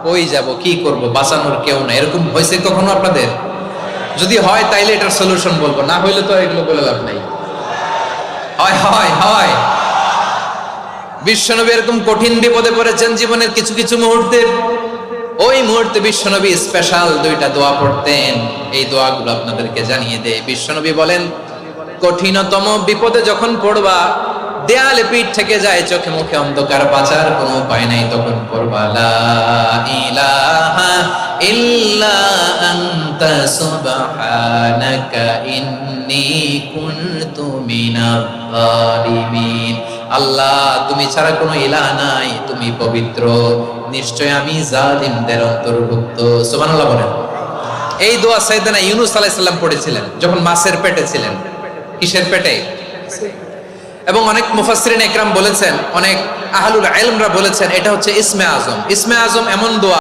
কই যাব, কি করব, বাঁচানোর কেউ না, এরকম হয়েছে কখনো আপনাদের? যদি হয় তাইলে এটার সলিউশন বলবো, না হইলে তো এগুলো বলে লাভ নাই। হয় হয় হয় বিশ্বনবী এরকম কঠিন বিপদে পড়েছেন জীবনের কিছু কিছু মুহূর্তে। ওই মুহূর্তে বিশ্বনবী স্পেশাল দুইটা দোয়া পড়তেন। এই দোয়াগুলো আপনাদেরকে জানিয়ে দেয়। বিশ্বনবী বলেন, কঠিনতম বিপদে যখন পড়বা, দেয়ালে পিঠ থেকে যায়, চোখে মুখে অন্ধকার, বাঁচার কোনো উপায় নাই, তখন পড়বা লা ইলাহা ইল্লা আনতা সুবহানাকা ইন্নী কুনতু মিনাজ জালিমিন। আল্লাহ, তুমি ছাড়া কোনো ইলাহ নাই, তুমি পবিত্র, নিশ্চয় আমি জালিমদের অন্তর্ভুক্ত। সুবহানাল্লাহ বলেন। এই দোয়া সাইয়েদনা ইউনূস আলাইহিস সালাম পড়েছিলেন যখন মাছের পেটে ছিলেন। কিসের পেটে? এবং অনেক মুফাসসিরিন ইকরাম বলেছেন, অনেক আহলুল ইলমরা বলেছেন এটা হচ্ছে ইসমে আজম। ইসমে আজম এমন দোয়া